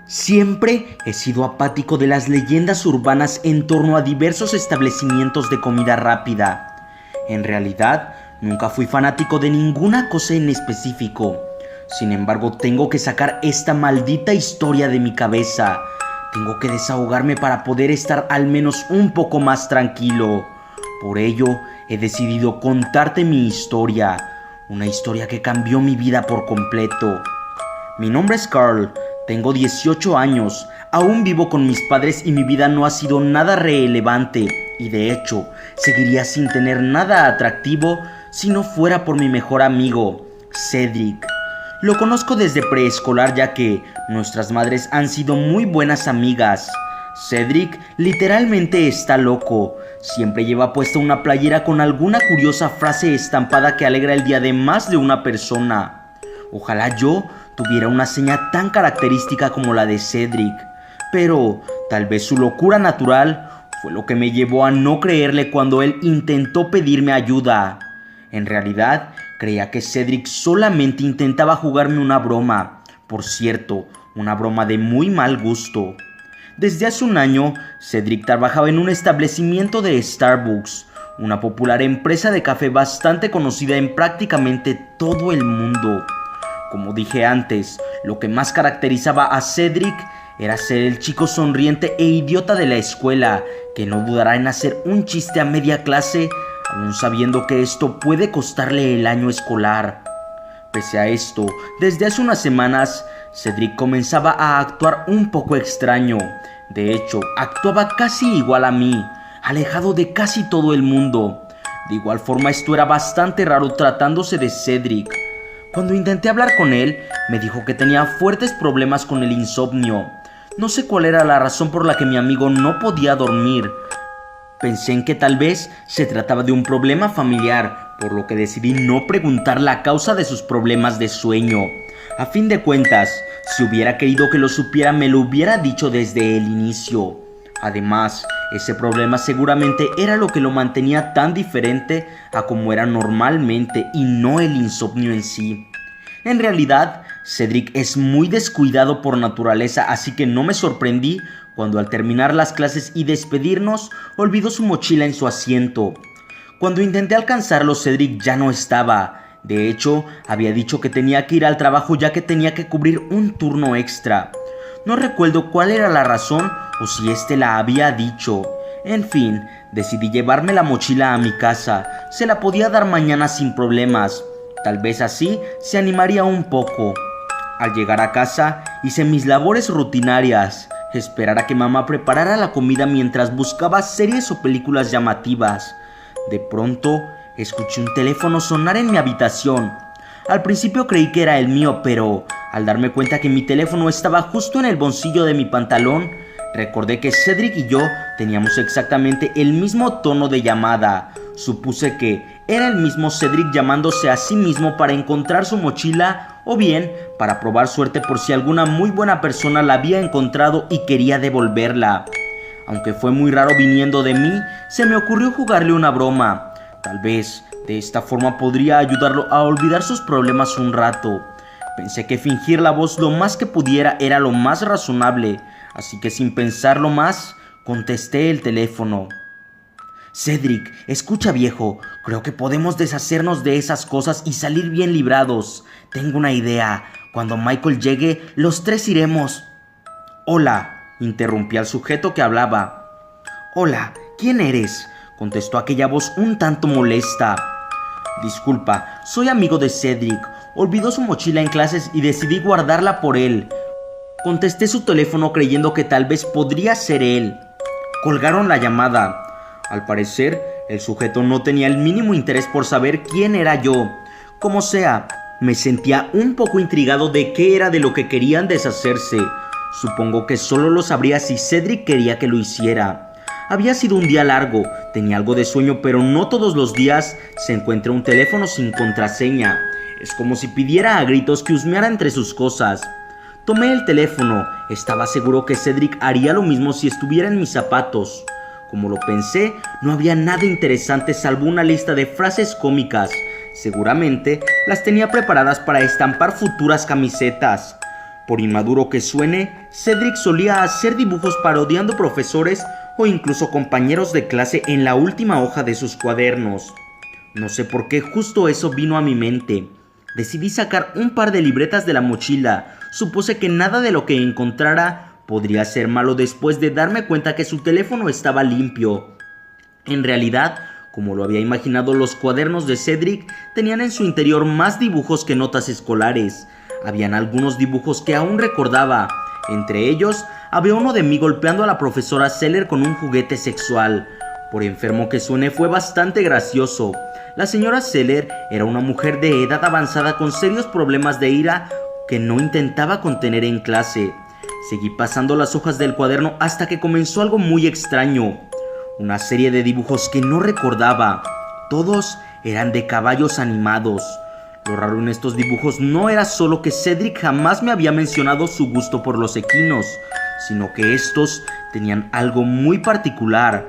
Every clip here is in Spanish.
Siempre he sido apático de las leyendas urbanas en torno a diversos establecimientos de comida rápida. En realidad, nunca fui fanático de ninguna cosa en específico. Sin embargo, tengo que sacar esta maldita historia de mi cabeza. Tengo que desahogarme para poder estar al menos un poco más tranquilo. Por ello, he decidido contarte mi historia. Una historia que cambió mi vida por completo. Mi nombre es Carl. Tengo 18 años, aún vivo con mis padres y mi vida no ha sido nada relevante y de hecho, seguiría sin tener nada atractivo si no fuera por mi mejor amigo, Cedric. Lo conozco desde preescolar ya que nuestras madres han sido muy buenas amigas. Cedric literalmente está loco, siempre lleva puesta una playera con alguna curiosa frase estampada que alegra el día de más de una persona. Ojalá yo tuviera una seña tan característica como la de Cedric, pero tal vez su locura natural fue lo que me llevó a no creerle cuando él intentó pedirme ayuda. En realidad, creía que Cedric solamente intentaba jugarme una broma, por cierto, una broma de muy mal gusto. Desde hace un año, Cedric trabajaba en un establecimiento de Starbucks, una popular empresa de café bastante conocida en prácticamente todo el mundo. Como dije antes, lo que más caracterizaba a Cedric era ser el chico sonriente e idiota de la escuela, que no dudará en hacer un chiste a media clase, aún sabiendo que esto puede costarle el año escolar. Pese a esto, desde hace unas semanas, Cedric comenzaba a actuar un poco extraño. De hecho, actuaba casi igual a mí, alejado de casi todo el mundo. De igual forma, esto era bastante raro tratándose de Cedric. Cuando intenté hablar con él, me dijo que tenía fuertes problemas con el insomnio. No sé cuál era la razón por la que mi amigo no podía dormir. Pensé en que tal vez se trataba de un problema familiar, por lo que decidí no preguntar la causa de sus problemas de sueño. A fin de cuentas, si hubiera querido que lo supiera, me lo hubiera dicho desde el inicio. Además, ese problema seguramente era lo que lo mantenía tan diferente a como era normalmente y no el insomnio en sí. En realidad, Cedric es muy descuidado por naturaleza, así que no me sorprendí cuando al terminar las clases y despedirnos, olvidó su mochila en su asiento. Cuando intenté alcanzarlo, Cedric ya no estaba. De hecho, había dicho que tenía que ir al trabajo ya que tenía que cubrir un turno extra. No recuerdo cuál era la razón o si la había dicho. En fin, decidí llevarme la mochila a mi casa. Se la podía dar mañana sin problemas. Tal vez así se animaría un poco. Al llegar a casa, hice mis labores rutinarias. Esperar a que mamá preparara la comida mientras buscaba series o películas llamativas. De pronto, escuché un teléfono sonar en mi habitación. Al principio creí que era el mío, pero al darme cuenta que mi teléfono estaba justo en el bolsillo de mi pantalón, recordé que Cedric y yo teníamos exactamente el mismo tono de llamada. Supuse que era el mismo Cedric llamándose a sí mismo para encontrar su mochila o bien para probar suerte por si alguna muy buena persona la había encontrado y quería devolverla. Aunque fue muy raro viniendo de mí, se me ocurrió jugarle una broma. Tal vez de esta forma podría ayudarlo a olvidar sus problemas un rato. Pensé que fingir la voz lo más que pudiera era lo más razonable, así que sin pensarlo más, contesté el teléfono. Cedric, escucha viejo, creo que podemos deshacernos de esas cosas y salir bien librados. Tengo una idea, cuando Michael llegue, los tres iremos. Hola, interrumpí al sujeto que hablaba. Hola, ¿quién eres?, contestó aquella voz un tanto molesta. Disculpa, soy amigo de Cedric. Olvidó su mochila en clases y decidí guardarla por él. Contesté su teléfono creyendo que tal vez podría ser él. Colgaron la llamada. Al parecer, el sujeto no tenía el mínimo interés por saber quién era yo. Como sea, me sentía un poco intrigado de qué era de lo que querían deshacerse. Supongo que solo lo sabría si Cedric quería que lo hiciera. Había sido un día largo, tenía algo de sueño, pero no todos los días se encuentra un teléfono sin contraseña. Es como si pidiera a gritos que husmeara entre sus cosas. Tomé el teléfono, estaba seguro que Cedric haría lo mismo si estuviera en mis zapatos. Como lo pensé, no había nada interesante salvo una lista de frases cómicas. Seguramente las tenía preparadas para estampar futuras camisetas. Por inmaduro que suene, Cedric solía hacer dibujos parodiando profesores o incluso compañeros de clase en la última hoja de sus cuadernos. No sé por qué justo eso vino a mi mente. Decidí sacar un par de libretas de la mochila. Supuse que nada de lo que encontrara podría ser malo después de darme cuenta que su teléfono estaba limpio. En realidad, como lo había imaginado, los cuadernos de Cedric tenían en su interior más dibujos que notas escolares. Habían algunos dibujos que aún recordaba. Entre ellos, había uno de mí golpeando a la profesora Seller con un juguete sexual. Por enfermo que suene, fue bastante gracioso. La señora Seller era una mujer de edad avanzada con serios problemas de ira que no intentaba contener en clase. Seguí pasando las hojas del cuaderno hasta que comenzó algo muy extraño. Una serie de dibujos que no recordaba. Todos eran de caballos animados. Lo raro en estos dibujos no era solo que Cedric jamás me había mencionado su gusto por los equinos, sino que estos tenían algo muy particular.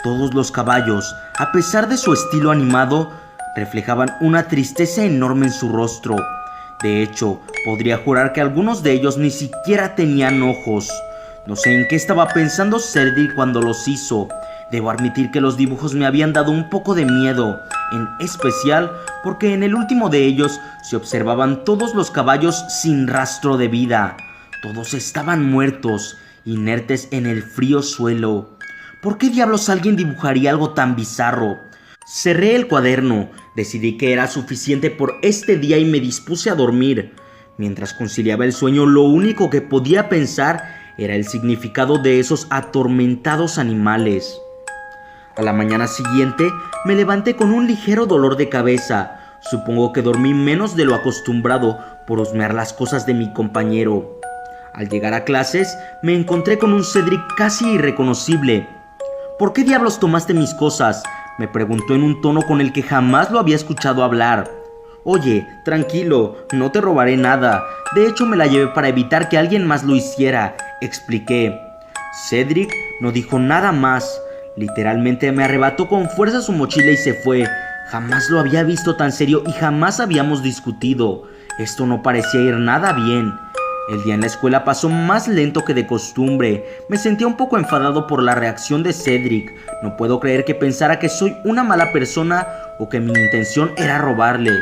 Todos los caballos, a pesar de su estilo animado, reflejaban una tristeza enorme en su rostro. De hecho, podría jurar que algunos de ellos ni siquiera tenían ojos. No sé en qué estaba pensando Cedric cuando los hizo. Debo admitir que los dibujos me habían dado un poco de miedo, en especial porque en el último de ellos se observaban todos los caballos sin rastro de vida. Todos estaban muertos, inertes en el frío suelo. ¿Por qué diablos alguien dibujaría algo tan bizarro? Cerré el cuaderno, decidí que era suficiente por este día y me dispuse a dormir. Mientras conciliaba el sueño, lo único que podía pensar era el significado de esos atormentados animales. A la mañana siguiente me levanté con un ligero dolor de cabeza. Supongo que dormí menos de lo acostumbrado por husmear las cosas de mi compañero. Al llegar a clases me encontré con un Cedric casi irreconocible. ¿Por qué diablos tomaste mis cosas?, me preguntó en un tono con el que jamás lo había escuchado hablar. Oye, tranquilo, no te robaré nada. De hecho me la llevé para evitar que alguien más lo hiciera, expliqué. Cedric no dijo nada más. Literalmente me arrebató con fuerza su mochila y se fue. Jamás lo había visto tan serio y jamás habíamos discutido. Esto no parecía ir nada bien. El día en la escuela pasó más lento que de costumbre. Me sentía un poco enfadado por la reacción de Cedric. No puedo creer que pensara que soy una mala persona o que mi intención era robarle.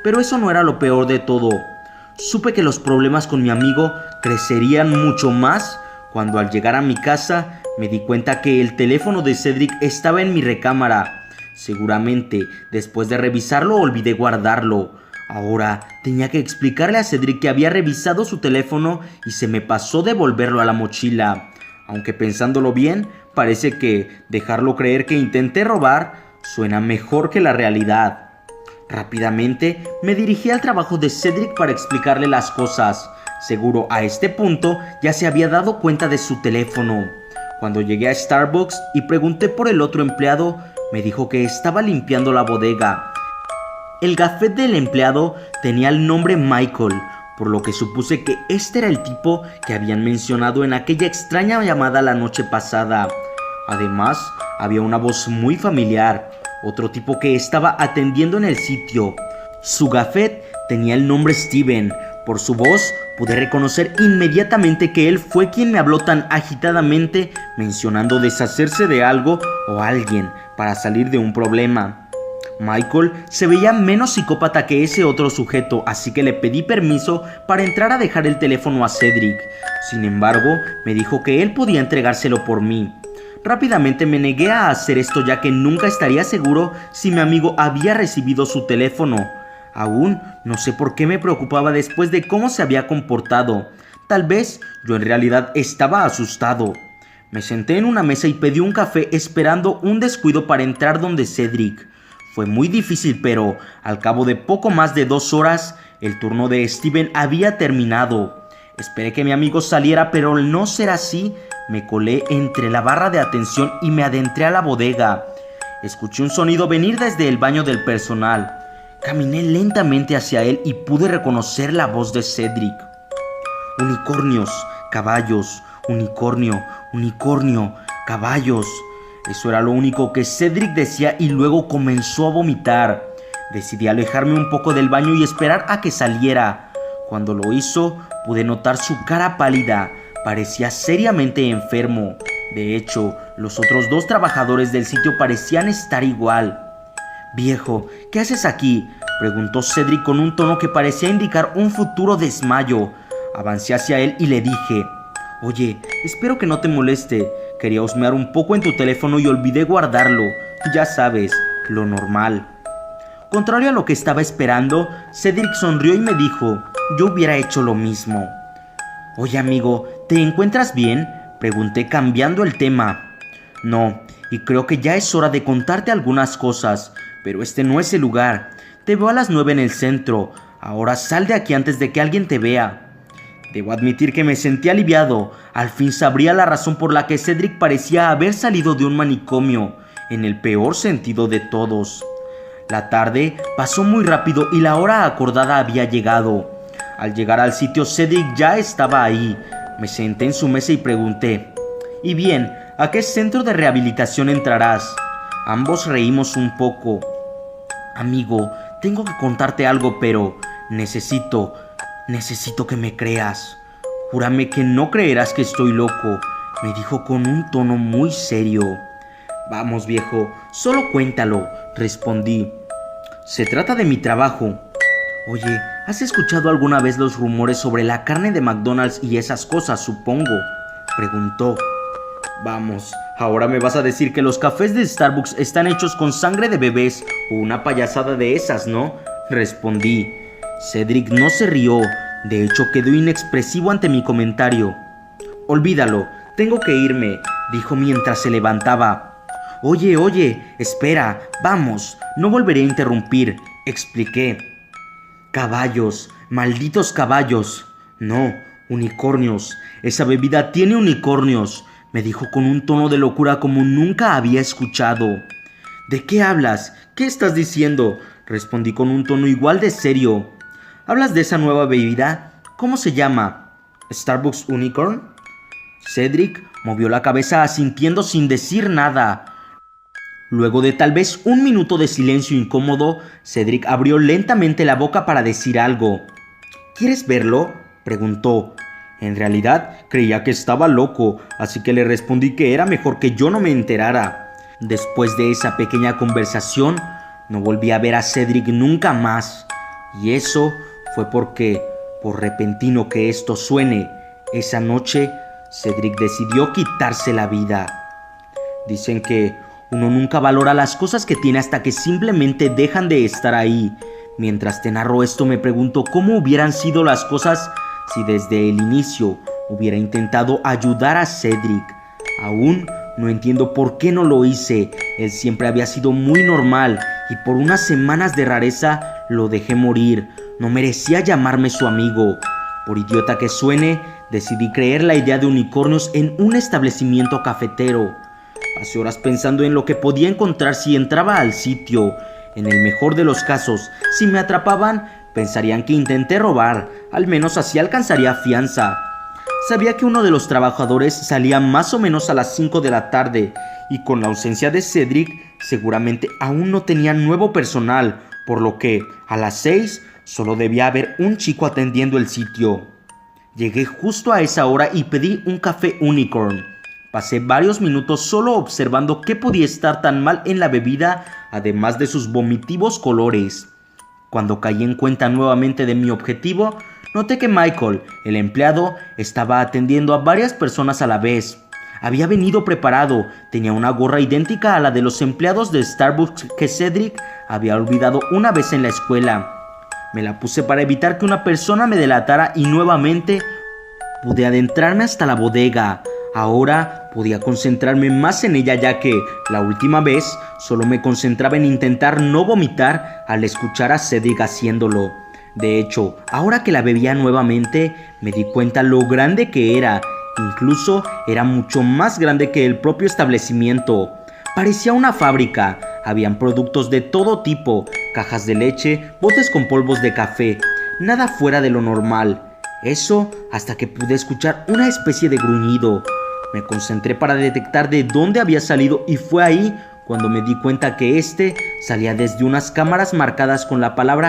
Pero eso no era lo peor de todo. Supe que los problemas con mi amigo crecerían mucho más cuando al llegar a mi casa me di cuenta que el teléfono de Cedric estaba en mi recámara. Seguramente, después de revisarlo, olvidé guardarlo. Ahora tenía que explicarle a Cedric que había revisado su teléfono y se me pasó devolverlo a la mochila. Aunque pensándolo bien, parece que dejarlo creer que intenté robar suena mejor que la realidad. Rápidamente me dirigí al trabajo de Cedric para explicarle las cosas. Seguro a este punto ya se había dado cuenta de su teléfono. Cuando llegué a Starbucks y pregunté por el otro empleado, me dijo que estaba limpiando la bodega. El gafet del empleado tenía el nombre Michael, por lo que supuse que este era el tipo que habían mencionado en aquella extraña llamada la noche pasada. Además, había una voz muy familiar, otro tipo que estaba atendiendo en el sitio. Su gafet tenía el nombre Steven. Por su voz pude reconocer inmediatamente que él fue quien me habló tan agitadamente, mencionando deshacerse de algo o alguien para salir de un problema. Michael se veía menos psicópata que ese otro sujeto, así que le pedí permiso para entrar a dejar el teléfono a Cedric. Sin embargo, me dijo que él podía entregárselo por mí. Rápidamente me negué a hacer esto, ya que nunca estaría seguro si mi amigo había recibido su teléfono. Aún no sé por qué me preocupaba después de cómo se había comportado. Tal vez yo en realidad estaba asustado. Me senté en una mesa y pedí un café esperando un descuido para entrar donde Cedric. Fue muy difícil, pero al cabo de poco más de 2 horas, el turno de Steven había terminado. Esperé que mi amigo saliera, pero al no ser así, me colé entre la barra de atención y me adentré a la bodega. Escuché un sonido venir desde el baño del personal. Caminé lentamente hacia él y pude reconocer la voz de Cedric. Unicornios, caballos, unicornio, unicornio, caballos. Eso era lo único que Cedric decía y luego comenzó a vomitar. Decidí alejarme un poco del baño y esperar a que saliera. Cuando lo hizo, pude notar su cara pálida. Parecía seriamente enfermo. De hecho, los otros dos trabajadores del sitio parecían estar igual. «Viejo, ¿qué haces aquí?», preguntó Cedric con un tono que parecía indicar un futuro desmayo. Avancé hacia él y le dije: «Oye, espero que no te moleste. Quería husmear un poco en tu teléfono y olvidé guardarlo. Ya sabes, lo normal». Contrario a lo que estaba esperando, Cedric sonrió y me dijo: «Yo hubiera hecho lo mismo». «Oye, amigo, ¿te encuentras bien?», pregunté cambiando el tema. «No, y creo que ya es hora de contarte algunas cosas, pero este no es el lugar. Te veo a las 9 en el centro. Ahora sal de aquí antes de que alguien te vea». Debo admitir que me sentí aliviado. Al fin sabría la razón por la que Cedric parecía haber salido de un manicomio, en el peor sentido de todos. La tarde pasó muy rápido y la hora acordada había llegado. Al llegar al sitio, Cedric ya estaba ahí. Me senté en su mesa y pregunté: «¿Y bien, a qué centro de rehabilitación entrarás?». Ambos reímos un poco. «Amigo, tengo que contarte algo, pero necesito que me creas. Júrame que no creerás que estoy loco», me dijo con un tono muy serio. «Vamos, viejo, solo cuéntalo», respondí. «Se trata de mi trabajo». «Oye, ¿has escuchado alguna vez los rumores sobre la carne de McDonald's y esas cosas, supongo?», preguntó. «Vamos, ahora me vas a decir que los cafés de Starbucks están hechos con sangre de bebés o una payasada de esas, ¿no?», respondí. Cedric no se rió, de hecho quedó inexpresivo ante mi comentario. «Olvídalo, tengo que irme», dijo mientras se levantaba. Oye, espera, vamos, no volveré a interrumpir», expliqué. «Caballos, malditos caballos». «No, unicornios, esa bebida tiene unicornios», me dijo con un tono de locura como nunca había escuchado. «¿De qué hablas? ¿Qué estás diciendo?», respondí con un tono igual de serio. «¿Hablas de esa nueva bebida? ¿Cómo se llama? ¿Starbucks Unicorn?». Cedric movió la cabeza asintiendo sin decir nada. Luego de tal vez un minuto de silencio incómodo, Cedric abrió lentamente la boca para decir algo. «¿Quieres verlo?», preguntó. En realidad, creía que estaba loco, así que le respondí que era mejor que yo no me enterara. Después de esa pequeña conversación, no volví a ver a Cedric nunca más. Y eso fue porque, por repentino que esto suene, esa noche Cedric decidió quitarse la vida. Dicen que uno nunca valora las cosas que tiene hasta que simplemente dejan de estar ahí. Mientras te narro esto, me pregunto cómo hubieran sido las cosas si desde el inicio hubiera intentado ayudar a Cedric. Aún no entiendo por qué no lo hice. Él siempre había sido muy normal y por unas semanas de rareza lo dejé morir. No merecía llamarme su amigo. Por idiota que suene, decidí creer la idea de unicornios en un establecimiento cafetero. Pasé horas pensando en lo que podía encontrar si entraba al sitio. En el mejor de los casos, si me atrapaban, pensarían que intenté robar. Al menos así alcanzaría fianza. Sabía que uno de los trabajadores salía más o menos a las 5 de la tarde y con la ausencia de Cedric, seguramente aún no tenían nuevo personal, por lo que a las 6 solo debía haber un chico atendiendo el sitio. Llegué justo a esa hora y pedí un café Unicorn. Pasé varios minutos solo observando qué podía estar tan mal en la bebida, además de sus vomitivos colores. Cuando caí en cuenta nuevamente de mi objetivo, noté que Michael, el empleado, estaba atendiendo a varias personas a la vez. Había venido preparado, tenía una gorra idéntica a la de los empleados de Starbucks que Cedric había olvidado una vez en la escuela. Me la puse para evitar que una persona me delatara y nuevamente pude adentrarme hasta la bodega. Ahora podía concentrarme más en ella, ya que la última vez solo me concentraba en intentar no vomitar al escuchar a Cedric haciéndolo. De hecho, ahora que la bebía nuevamente, me di cuenta lo grande que era. Incluso era mucho más grande que el propio establecimiento. Parecía una fábrica. Habían productos de todo tipo, cajas de leche, botes con polvos de café. Nada fuera de lo normal. Eso hasta que pude escuchar una especie de gruñido. Me concentré para detectar de dónde había salido y fue ahí cuando me di cuenta que este salía desde unas cámaras marcadas con la palabra